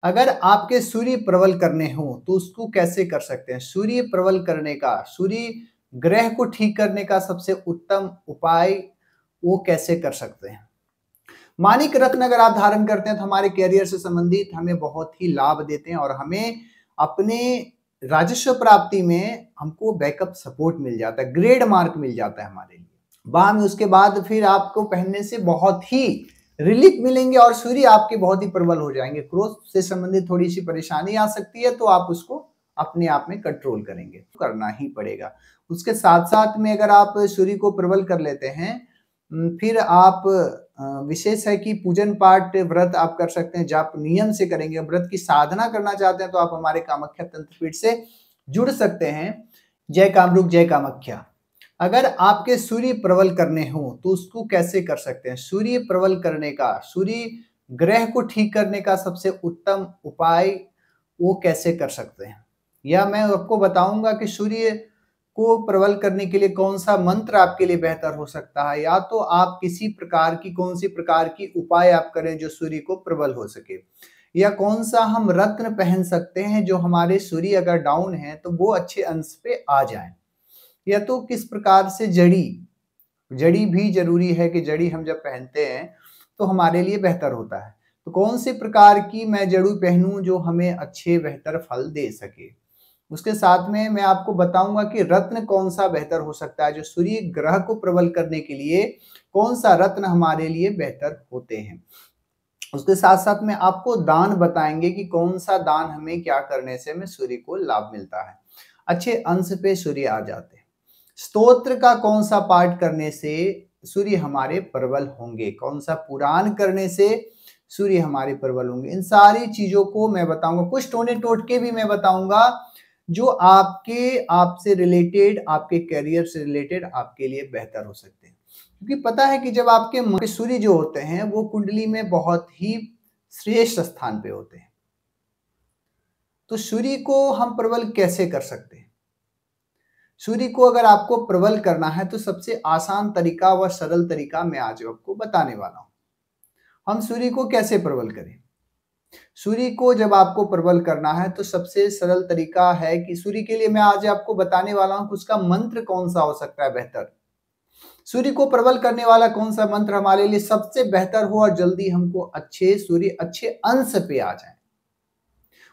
अगर आपके सूर्य प्रबल करने हो तो उसको कैसे कर सकते हैं? सूर्य प्रबल करने का, सूर्य ग्रह को ठीक करने का सबसे उत्तम उपाय वो कैसे कर सकते हैं? माणिक रत्न अगर आप धारण करते हैं तो हमारे करियर से संबंधित हमें बहुत ही लाभ देते हैं और हमें अपने राजस्व प्राप्ति में हमको बैकअप सपोर्ट मिल जाता है, ग्रेड मार्क मिल जाता है हमारे लिए। बाद में उसके बाद फिर आपको पहनने से बहुत ही रिलीफ मिलेंगे और सूर्य आपके बहुत ही प्रबल हो जाएंगे। क्रोध से संबंधित थोड़ी सी परेशानी आ सकती है तो आप उसको अपने आप में कंट्रोल करेंगे, करना ही पड़ेगा। उसके साथ साथ में अगर आप सूर्य को प्रबल कर लेते हैं, फिर आप विशेष है कि पूजन पाठ व्रत आप कर सकते हैं, जाप नियम से करेंगे। व्रत की साधना करना चाहते हैं तो आप हमारे कामाख्या तंत्रपीठ से जुड़ सकते हैं। जय कामरूप जय कामाख्या। अगर आपके सूर्य प्रबल करने हो तो उसको कैसे कर सकते हैं? सूर्य प्रबल करने का, सूर्य ग्रह को ठीक करने का सबसे उत्तम उपाय वो कैसे कर सकते हैं, या मैं आपको बताऊंगा कि सूर्य को प्रबल करने के लिए कौन सा मंत्र आपके लिए बेहतर हो सकता है, या तो आप किसी प्रकार की कौन सी प्रकार की उपाय आप करें जो सूर्य को प्रबल हो सके, या कौन सा हम रत्न पहन सकते हैं जो हमारे सूर्य अगर डाउन है तो वो अच्छे अंश पे आ जाए, या तो किस प्रकार से जड़ी जड़ी भी जरूरी है कि जड़ी हम जब पहनते हैं तो हमारे लिए बेहतर होता है। तो कौन से प्रकार की मैं जड़ी पहनूं जो हमें अच्छे बेहतर फल दे सके। उसके साथ में मैं आपको बताऊंगा कि रत्न कौन सा बेहतर हो सकता है, जो सूर्य ग्रह को प्रबल करने के लिए कौन सा रत्न हमारे लिए बेहतर होते हैं। उसके साथ साथ में आपको दान बताएंगे कि कौन सा दान हमें क्या करने से हमें सूर्य को लाभ मिलता है, अच्छे अंश पे सूर्य आ जाते हैं। स्तोत्र का कौन सा पाठ करने से सूर्य हमारे प्रबल होंगे, कौन सा पुराण करने से सूर्य हमारे प्रबल होंगे, इन सारी चीजों को मैं बताऊंगा। कुछ टोने टोटके भी मैं बताऊंगा जो आपसे रिलेटेड, आपके करियर से रिलेटेड आपके लिए बेहतर हो सकते हैं। क्योंकि पता है कि जब आपके सूर्य जो होते हैं वो कुंडली में बहुत ही श्रेष्ठ स्थान पे होते हैं, तो सूर्य को हम प्रबल कैसे कर सकते हैं? सूर्य को अगर आपको प्रबल करना है तो सबसे आसान तरीका व सरल तरीका मैं आज आपको बताने वाला हूं। हम सूर्य को कैसे प्रबल करें? सूर्य को जब आपको प्रबल करना है तो सबसे सरल तरीका है कि सूर्य के लिए मैं आज आपको बताने वाला हूं कि उसका मंत्र कौन सा हो सकता है बेहतर। सूर्य को प्रबल करने वाला कौन सा मंत्र हमारे लिए सबसे बेहतर हो और जल्दी हमको सूर्य अच्छे अंश पे आ जाए।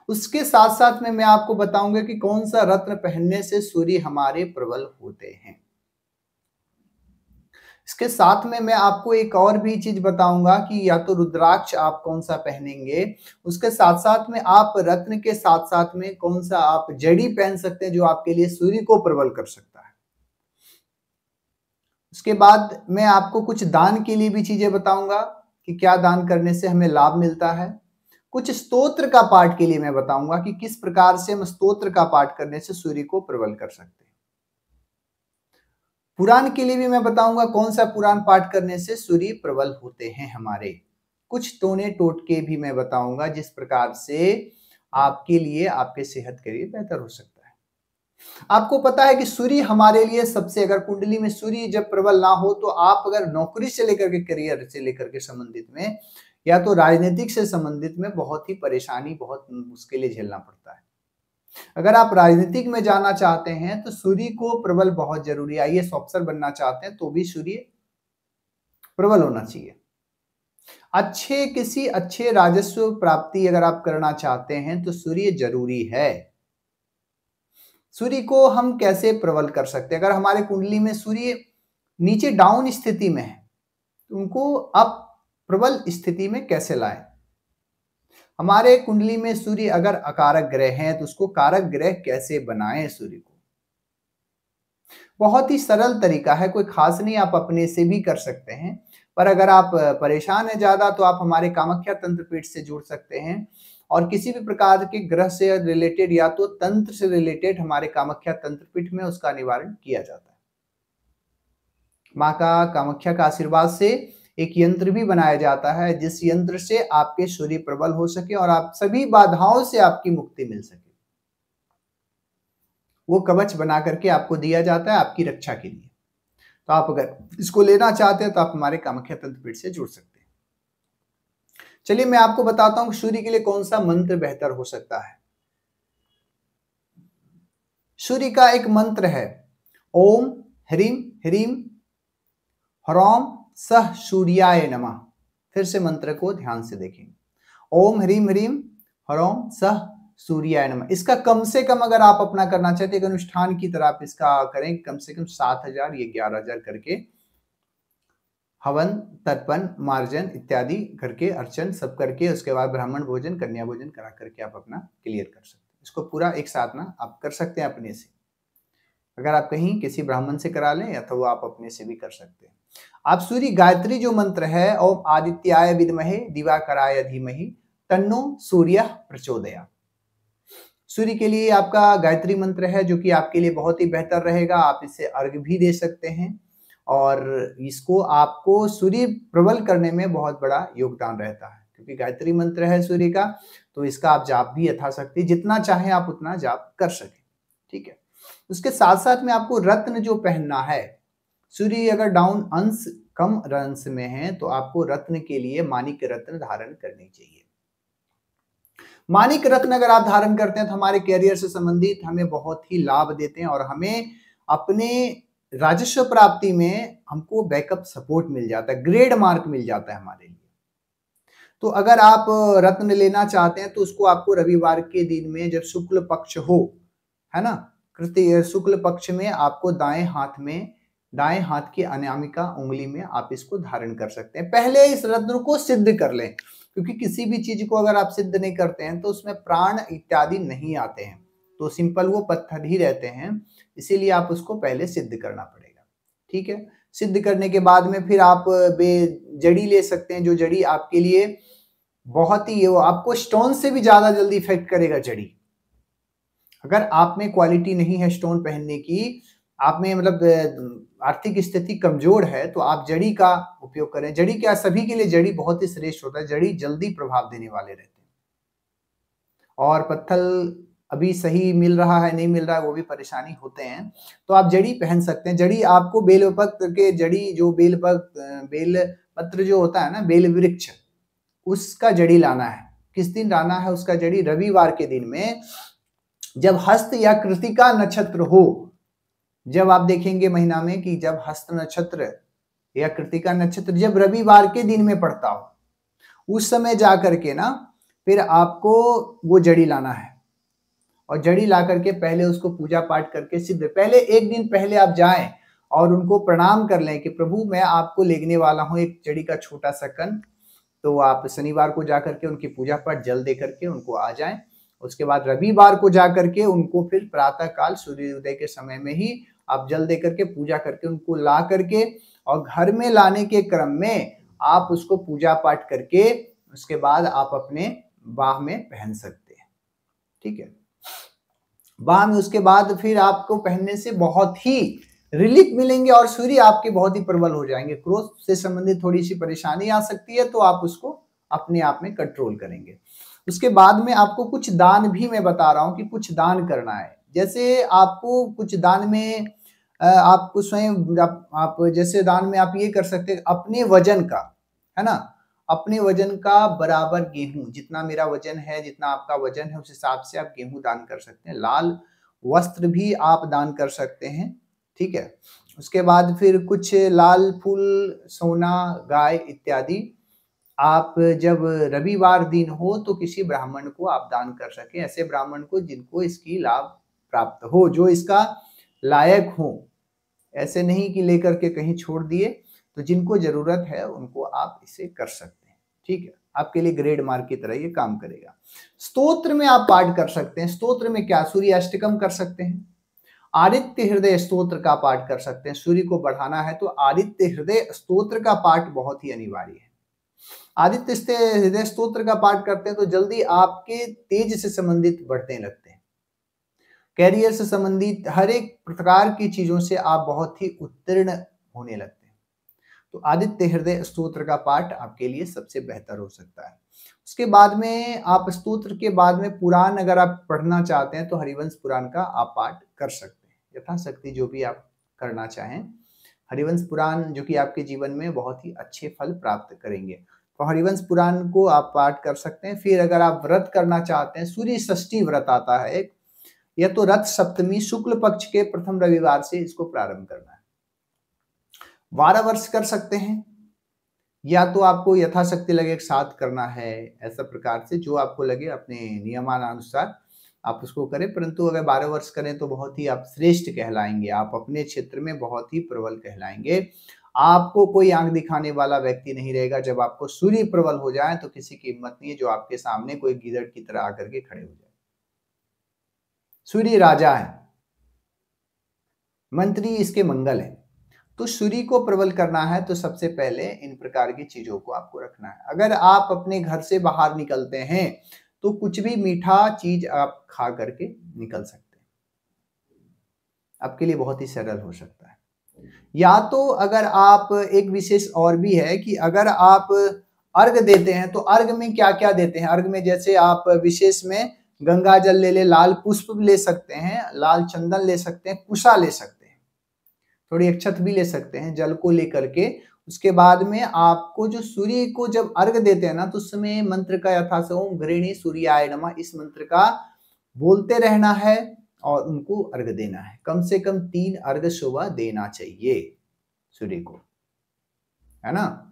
उसके साथ साथ में मैं आपको बताऊंगा कि कौन सा रत्न पहनने से सूर्य हमारे प्रबल होते हैं। इसके साथ में मैं आपको एक और भी चीज बताऊंगा कि या तो रुद्राक्ष आप कौन सा पहनेंगे, उसके साथ साथ में आप रत्न के साथ साथ में कौन सा आप जड़ी पहन सकते हैं जो आपके लिए सूर्य को प्रबल कर सकता है। उसके बाद मैं आपको कुछ दान के लिए भी चीजें बताऊंगा कि क्या दान करने से हमें लाभ मिलता है। कुछ स्तोत्र का पाठ के लिए मैं बताऊंगा कि किस प्रकार से हम स्तोत्र का पाठ करने से सूर्य को प्रबल कर सकते हैं। पुराण के लिए भी मैं बताऊंगा कौन सा पुराण पाठ करने से सूर्य प्रबल होते हैं हमारे। कुछ टोने टोटके भी मैं बताऊंगा जिस प्रकार से आपके लिए आपके सेहत के लिए बेहतर हो सकता है। आपको पता है कि सूर्य हमारे लिए सबसे, अगर कुंडली में सूर्य जब प्रबल ना हो तो आप अगर नौकरी से लेकर के करियर से लेकर के संबंधित में या तो राजनीतिक से संबंधित में बहुत ही परेशानी, बहुत मुश्किलें झेलना पड़ता है। अगर आप राजनीतिक में जाना चाहते हैं तो सूर्य को प्रबल बहुत जरूरी है। आईएएस ऑफिसर बनना चाहते हैं तो भी सूर्य प्रबल होना चाहिए। किसी अच्छे राजस्व प्राप्ति अगर आप करना चाहते हैं तो सूर्य जरूरी है। सूर्य को हम कैसे प्रबल कर सकते हैं? अगर हमारे कुंडली में सूर्य नीचे डाउन स्थिति में है तो उनको आप प्रबल स्थिति में कैसे लाएं? हमारे कुंडली में सूर्य अगर अकारक ग्रह है तो उसको कारक ग्रह कैसे बनाएं सूर्य को? बहुत ही सरल तरीका है, कोई खास नहीं, आप अपने से भी कर सकते हैं। पर अगर आप परेशान है ज्यादा तो आप हमारे कामाख्या तंत्रपीठ से जुड़ सकते हैं और किसी भी प्रकार के ग्रह से रिलेटेड या तो तंत्र से रिलेटेड हमारे कामाख्या तंत्रपीठ में उसका निवारण किया जाता है। माँ का कामाख्या का आशीर्वाद से एक यंत्र भी बनाया जाता है जिस यंत्र से आपके सूर्य प्रबल हो सके और आप सभी बाधाओं से आपकी मुक्ति मिल सके। वो कवच बना करके आपको दिया जाता है आपकी रक्षा के लिए। तो आप अगर इसको लेना चाहते हैं तो आप हमारे कामाख्या तंत्रपीठ से जुड़ सकते हैं। चलिए मैं आपको बताता हूं कि सूर्य के लिए कौन सा मंत्र बेहतर हो सकता है। सूर्य का एक मंत्र है, ओम ह्रीम ह्रीम ह्रौम सह सूर्याय नमः। फिर से मंत्र को ध्यान से देखें, ओम ह्रीम ह्रीम ह्रौम सह सूर्याय नमः। इसका कम से कम अगर आप अपना करना चाहते हैं, एक अनुष्ठान की तरह आप इसका करें, कम से कम 7,000 या 11,000 करके हवन तर्पण मार्जन इत्यादि करके, अर्चन सब करके, उसके बाद ब्राह्मण भोजन कन्या भोजन करा करके आप अपना क्लियर कर सकते हैं। इसको पूरा एक साथ ना आप कर सकते हैं अपने से, अगर आप कहीं किसी ब्राह्मण से करा लें या तो आप अपने से भी कर सकते हैं। आप सूर्य गायत्री जो मंत्र है, ओम आदित्याय विद्महे दिवाकराय धीमहि तन्नो सूर्य प्रचोदयात्। सूर्य के लिए आपका गायत्री मंत्र है जो कि आपके लिए बहुत ही बेहतर रहेगा। आप इससे अर्घ भी दे सकते हैं और इसको आपको सूर्य प्रबल करने में बहुत बड़ा योगदान रहता है, क्योंकि गायत्री मंत्र है सूर्य का, तो इसका आप जाप भी यथाशक्ति जितना चाहें आप उतना जाप कर सकें। ठीक है, उसके साथ साथ में आपको रत्न जो पहनना है, सूर्य अगर डाउन अंश कम अंश में है तो आपको रत्न के लिए माणिक रत्न धारण करनी चाहिए। माणिक रत्न अगर आप धारण करते हैं तो हमारे कैरियर से संबंधित हमें बहुत ही लाभ देते हैं और हमें अपने राजस्व प्राप्ति में हमको बैकअप सपोर्ट मिल जाता है, ग्रेड मार्क मिल जाता है हमारे लिए। तो अगर आप रत्न लेना चाहते हैं तो उसको आपको रविवार के दिन में जब शुक्ल पक्ष हो, है ना, कृत्य शुक्ल पक्ष में आपको दाएं हाथ की अनामिका उंगली में आप इसको धारण कर सकते हैं। पहले इस रत्न को सिद्ध कर लें, क्योंकि किसी भी चीज को अगर आप सिद्ध नहीं करते हैं तो उसमें प्राण इत्यादि नहीं आते हैं, तो सिंपल वो पत्थर ही रहते हैं, इसीलिए आप उसको पहले सिद्ध करना पड़ेगा। ठीक है, सिद्ध करने के बाद में फिर आप जड़ी ले सकते हैं, जो जड़ी आपके लिए बहुत ही आपको स्टोन से भी ज्यादा जल्दी इफेक्ट करेगा। जड़ी अगर आप में क्वालिटी नहीं है स्टोन पहनने की, आप में मतलब आर्थिक स्थिति कमजोर है, तो आप जड़ी का उपयोग करें। जड़ी क्या, सभी के लिए जड़ी बहुत ही श्रेष्ठ होता है, जड़ी जल्दी प्रभाव देने वाले रहते हैं। और पत्थर अभी सही मिल रहा है नहीं मिल रहा है वो भी परेशानी होते हैं, तो आप जड़ी पहन सकते हैं। जड़ी आपको बेलपत्र के जड़ी, जो बेलपत्र जो होता है ना, बेल वृक्ष, उसका जड़ी लाना है। किस दिन लाना है उसका जड़ी? रविवार के दिन में, जब हस्त या कृतिका नक्षत्र हो। जब आप देखेंगे महीना में कि जब हस्त नक्षत्र या कृतिका नक्षत्र जब रविवार के दिन में पड़ता हो, उस समय जा करके ना फिर आपको वो जड़ी लाना है और जड़ी ला करके पहले उसको पूजा पाठ करके सिद्ध, पहले एक दिन पहले आप जाएं और उनको प्रणाम कर लें कि प्रभु मैं आपको लेने वाला हूं एक जड़ी का छोटा सा कण। तो आप शनिवार को जा करके उनकी पूजा पाठ जल दे करके उनको आ जाएं। उसके बाद रविवार को जा करके उनको फिर प्रातः काल सूर्योदय के समय में ही आप जल दे करके पूजा करके उनको ला करके, और घर में लाने के क्रम में आप उसको पूजा पाठ करके उसके बाद आप अपने बाह में पहन सकते हैं। ठीक है, बाह में उसके बाद फिर आपको पहनने से बहुत ही रिलीफ मिलेंगे और सूर्य आपके बहुत ही प्रबल हो जाएंगे। क्रोध से संबंधित थोड़ी सी परेशानी आ सकती है, तो आप उसको अपने आप में कंट्रोल करेंगे। उसके बाद में आपको कुछ दान भी मैं बता रहा हूं कि कुछ दान करना है। जैसे आपको कुछ दान में आपको स्वयं आप जैसे दान में आप ये कर सकते हैं, अपने वजन का, है ना, अपने वजन का बराबर गेहूं, जितना मेरा वजन है जितना आपका वजन है उस हिसाब से आप गेहूं दान कर सकते हैं। लाल वस्त्र भी आप दान कर सकते हैं। ठीक है, उसके बाद फिर कुछ लाल फूल, सोना, गाय इत्यादि आप जब रविवार दिन हो तो किसी ब्राह्मण को आप दान कर सकें, ऐसे ब्राह्मण को जिनको इसकी लाभ प्राप्त हो, जो इसका लायक हो। ऐसे नहीं कि लेकर के कहीं छोड़ दिए, तो जिनको जरूरत है उनको आप इसे कर सकते हैं। ठीक है, आपके लिए ग्रेड मार्क की तरह ये काम करेगा। स्तोत्र में आप पाठ कर सकते हैं। स्तोत्र में क्या, सूर्य अष्टकम कर सकते हैं, आदित्य हृदय स्तोत्र का पाठ कर सकते हैं। सूर्य को बढ़ाना है तो आदित्य हृदय स्तोत्र का पाठ बहुत ही अनिवार्य है। आदित्य हृदय स्तोत्र का पाठ करते हैं तो जल्दी आपके तेज से संबंधित बढ़ने लगते हैं। कैरियर से संबंधित हर एक प्रकार की चीजों से आप बहुत ही उत्तीर्ण होने लगते हैं। तो आदित्य हृदय स्तोत्र का पाठ आपके लिए सबसे बेहतर हो सकता है। उसके बाद में आप स्तोत्र के बाद में पुराण अगर आप पढ़ना चाहते हैं तो हरिवंश पुराण का आप पाठ कर सकते हैं, यथाशक्ति जो भी आप करना चाहें। हरिवंश पुराण जो कि आपके जीवन में बहुत ही अच्छे फल प्राप्त करेंगे। हरिवंश पुराण को आप पाठ कर सकते हैं। फिर अगर आप व्रत करना चाहते हैं, सूर्य षष्ठी व्रत आता है एक, यह तो रथ सप्तमी शुक्ल पक्ष के प्रथम रविवार से इसको प्रारंभ करना है। 12 वर्ष कर सकते हैं, या तो आपको यथाशक्ति लगे एक साथ करना है, ऐसा प्रकार से जो आपको लगे अपने नियमानुसार आप उसको करें। परंतु अगर 12 वर्ष करें तो बहुत ही आप श्रेष्ठ कहलाएंगे, आप अपने क्षेत्र में बहुत ही प्रबल कहलाएंगे। आपको कोई आंख दिखाने वाला व्यक्ति नहीं रहेगा। जब आपको सूर्य प्रबल हो जाए तो किसी की हिम्मत नहीं है जो आपके सामने कोई गीदड़ की तरह आकर के खड़े हो जाए। सूर्य राजा है, मंत्री इसके मंगल है। तो सूर्य को प्रबल करना है तो सबसे पहले इन प्रकार की चीजों को आपको रखना है। अगर आप अपने घर से बाहर निकलते हैं तो कुछ भी मीठा चीज आप खा करके निकल सकते हैं, आपके लिए बहुत ही सरल हो सकता है। या तो अगर आप, एक विशेष और भी है कि अगर आप अर्घ देते हैं तो अर्घ में क्या क्या देते हैं। अर्घ में जैसे आप विशेष में गंगा जल ले, लाल पुष्प ले सकते हैं, लाल चंदन ले सकते हैं, कुशा ले सकते हैं, थोड़ी अक्षत भी ले सकते हैं जल को लेकर के। उसके बाद में आपको जो सूर्य को जब अर्घ देते हैं ना तो उस समय मंत्र का यथा से ओम घृणी सूर्याय नमः, इस मंत्र का बोलते रहना है और उनको अर्घ देना है। कम से कम 3 अर्घ सुबह देना चाहिए सूर्य को, है ना।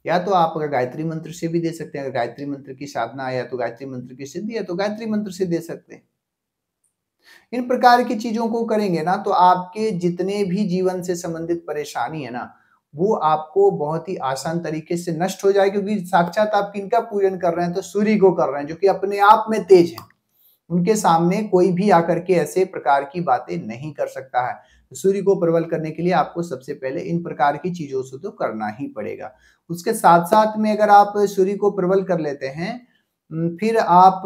या तो आप अगर गायत्री मंत्र से भी दे सकते हैं, अगर गायत्री मंत्र की साधना है या तो गायत्री मंत्र की सिद्धि है तो गायत्री मंत्र से दे सकते हैं। इन प्रकार की चीजों को करेंगे ना तो आपके जितने भी जीवन से संबंधित परेशानी है ना वो आपको बहुत ही आसान तरीके से नष्ट हो जाए, क्योंकि साक्षात आप किनका पूजन कर रहे हैं तो सूर्य को कर रहे हैं जो कि अपने आप में तेज है। उनके सामने कोई भी आकर के ऐसे प्रकार की बातें नहीं कर सकता है। तो सूर्य को प्रबल करने के लिए आपको सबसे पहले इन प्रकार की चीजों से तो करना ही पड़ेगा। उसके साथ साथ में अगर आप सूर्य को प्रबल कर लेते हैं, फिर आप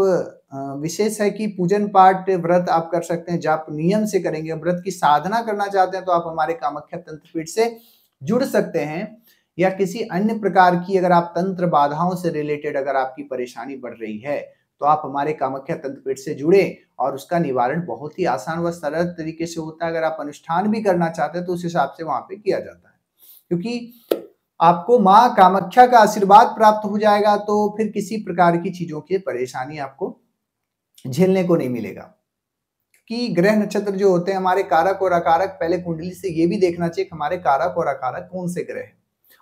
विशेष है कि पूजन पाठ व्रत आप कर सकते हैं, जाप नियम से करेंगे। व्रत की साधना करना चाहते हैं तो आप हमारे कामाख्या तंत्र पीठ से जुड़ सकते हैं, या किसी अन्य प्रकार की अगर आप तंत्र बाधाओं से रिलेटेड अगर आपकी परेशानी बढ़ रही है तो आप हमारे कामाख्या तंत्र पीठ से जुड़े और उसका निवारण बहुत ही आसान व सरल तरीके से होता है। अगर आप अनुष्ठान भी करना चाहते हैं तो उस हिसाब से वहां पे किया जाता है, क्योंकि आपको माँ कामाख्या का आशीर्वाद प्राप्त हो जाएगा तो फिर किसी प्रकार की चीजों की परेशानी आपको झेलने को नहीं मिलेगा। कि ग्रह नक्षत्र जो होते हैं हमारे कारक और अकारक, पहले कुंडली से ये भी देखना चाहिए हमारे कारक और अकारक कौन से ग्रह हैं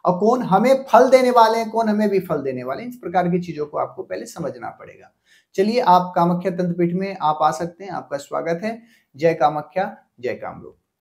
और कौन हमें फल देने वाले हैं, कौन हमें विफल देने वाले हैं। इस प्रकार की चीजों को आपको पहले समझना पड़ेगा। चलिए, आप कामाख्या तंत्र पीठ में आप आ सकते हैं, आपका स्वागत है। जय कामाख्या, जय कामरूप।